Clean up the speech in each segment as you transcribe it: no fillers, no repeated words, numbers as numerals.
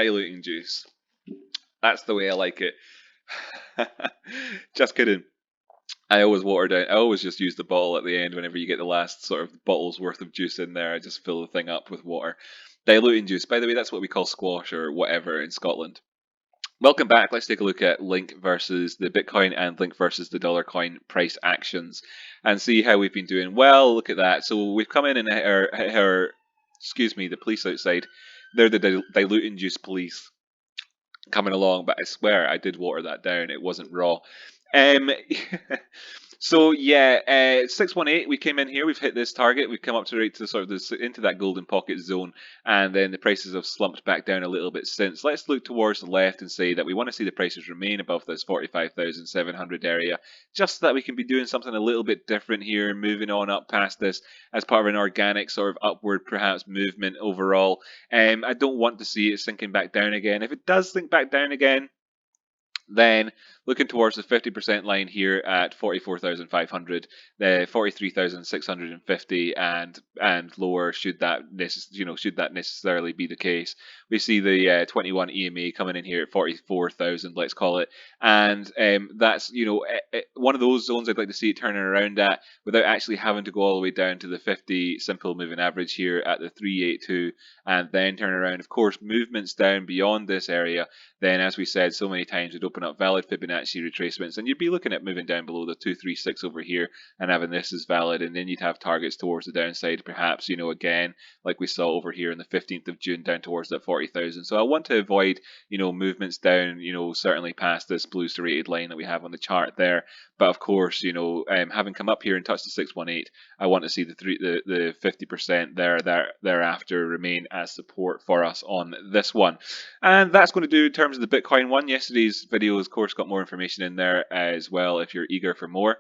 diluting juice. That's the way I like it. Just kidding. I always water down. I always just use the bottle at the end whenever you get the last sort of bottle's worth of juice in there. I just fill the thing up with water. Diluting juice, by the way, that's what we call squash or whatever in Scotland. Welcome back. Let's take a look at Link versus the Bitcoin and Link versus the dollar coin price actions and see how we've been doing. Well, look at that. So we've come in and excuse me, the police outside. They're the diluting juice police coming along, but I swear I did water that down. It wasn't raw. Um, so yeah, 618. We came in here. We've hit this target. We've come up to right to sort of this into that golden pocket zone, and then the prices have slumped back down a little bit since. Let's look towards the left and say that we want to see the prices remain above this 45,700 area, just so that we can be doing something a little bit different here, moving on up past this as part of an organic sort of upward perhaps movement overall. I don't want to see it sinking back down again. If it does sink back down again, then looking towards the 50% line here at 44,500, the 43,650, and lower should that necessarily be the case. We see the 21 EMA coming in here at 44,000, let's call it, and that's one of those zones I'd like to see it turning around at without actually having to go all the way down to the 50 simple moving average here at the 382, and then turn around. Of course, movements down beyond this area, then as we said so many times, would open up valid Fibonacci retracements, and you'd be looking at moving down below the 236 over here and having this as valid, and then you'd have targets towards the downside, perhaps, again, like we saw over here on the 15th of June down towards that 40,000. So I want to avoid, movements down, certainly past this blue serrated line that we have on the chart there. But of course, having come up here and touched the 618, I want to see the 50% thereafter remain as support for us on this one. And that's going to do in terms of the Bitcoin one. Yesterday's video, of course, got more information in there as well if you're eager for more.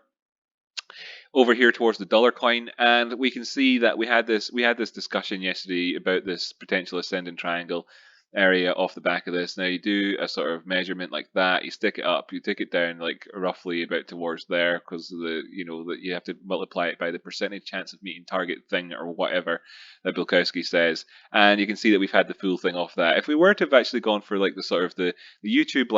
Over here towards the dollar coin, and we can see that we had this discussion yesterday about this potential ascending triangle area off the back of this. Now you do a sort of measurement like that, you stick it up, you take it down like roughly about towards there, because that you have to multiply it by the percentage chance of meeting target thing or whatever that Bilkowski says, and you can see that we've had the full thing off that. If we were to have actually gone for like the sort of the YouTube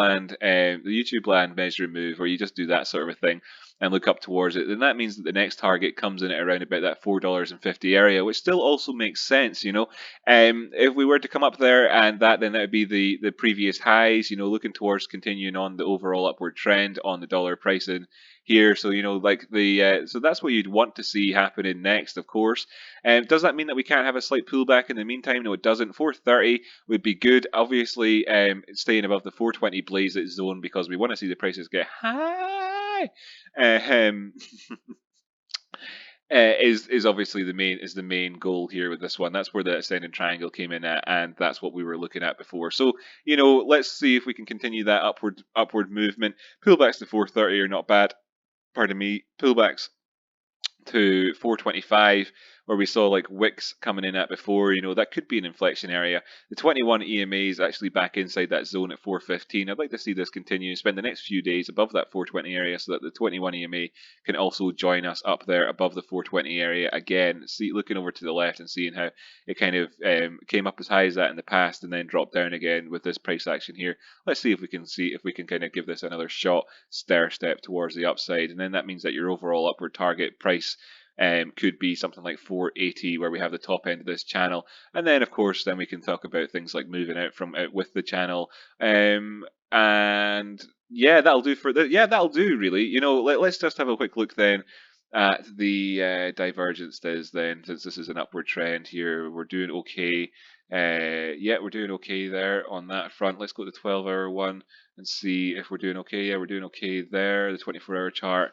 land measuring move, where you just do that sort of a thing and look up towards it, then that means that the next target comes in at around about that $4.50 area, which still also makes sense, If we were to come up there and then that would be the previous highs, looking towards continuing on the overall upward trend on the dollar pricing here. So, so that's what you'd want to see happening next, of course. Does that mean that we can't have a slight pullback in the meantime? No, it doesn't. 430 would be good. Obviously, staying above the 420 blaze it zone, because we want to see the prices get high. Is obviously the main goal here with this one. That's where the ascending triangle came in at, and that's what we were looking at before. So let's see if we can continue that upward movement. Pullbacks to 430 are not bad. Pardon me. Pullbacks to 425, where we saw like wicks coming in at before, that could be an inflection area. The 21 EMA is actually back inside that zone at 415. I'd like to see this continue, spend the next few days above that 420 area, so that the 21 EMA can also join us up there above the 420 area again. See, looking over to the left and seeing how it kind of came up as high as that in the past and then dropped down again with this price action here. Let's see if we can kind of give this another shot, stair step towards the upside, and then that means that your overall upward target price could be something like 480, where we have the top end of this channel, and then of course then we can talk about things like moving out with the channel, and yeah, that'll do really. Let's just have a quick look then at the divergence then, since this is an upward trend here. We're doing okay. Yeah, we're doing okay there on that front. Let's go to the 12-hour one and see if we're doing okay. Yeah, we're doing okay there. The 24-hour chart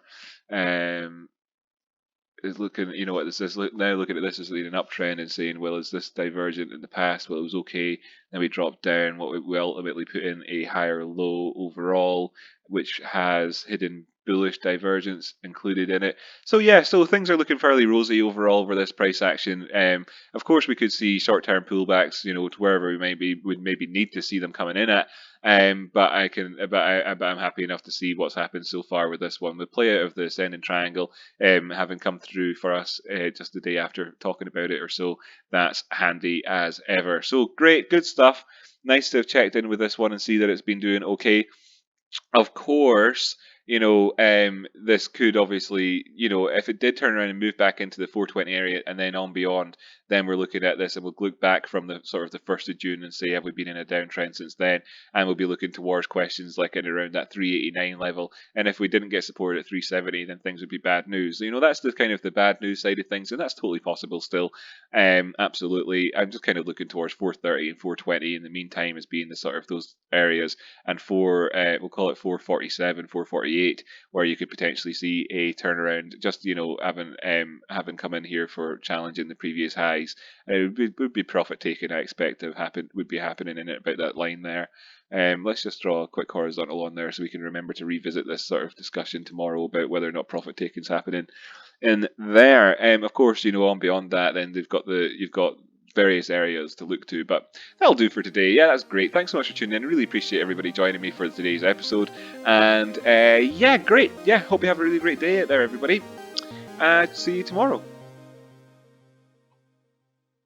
is looking, what this is now, looking at this as an uptrend and saying, well, is this divergent in the past? Well, it was okay. Then we dropped down. What we ultimately put in a higher low overall, which has hidden bullish divergence included in it. So yeah, so things are looking fairly rosy overall for this price action. Of course, we could see short-term pullbacks, to wherever we would maybe need to see them coming in at. But I'm happy enough to see what's happened so far with this one. The play out of the ascending triangle, having come through for us just the day after talking about it or so, that's handy as ever. So great, good stuff. nice to have checked in with this one and see that it's been doing okay. Of course, this could obviously, if it did turn around and move back into the 420 area and then on beyond, then we're looking at this and we'll look back from the sort of the 1st of June and say, have we been in a downtrend since then? And we'll be looking towards questions like in around that 389 level. And if we didn't get support at 370, then things would be bad news. That's the kind of the bad news side of things, and that's totally possible still. Absolutely. I'm just kind of looking towards 430 and 420 in the meantime as being the sort of those areas, and we'll call it 447, 448, where you could potentially see a turnaround. Just having come in here for challenging the previous highs, would be profit taking. I expect to happen would be happening in it about that line there. Let's just draw a quick horizontal on there so we can remember to revisit this sort of discussion tomorrow about whether or not profit taking is happening in there. Of course, on beyond that, then you've got various areas to look to, but that'll do for today. Yeah, that's great. Thanks so much for tuning in. I really appreciate everybody joining me for today's episode. And yeah, great. Yeah, hope you have a really great day out there, everybody. See you tomorrow.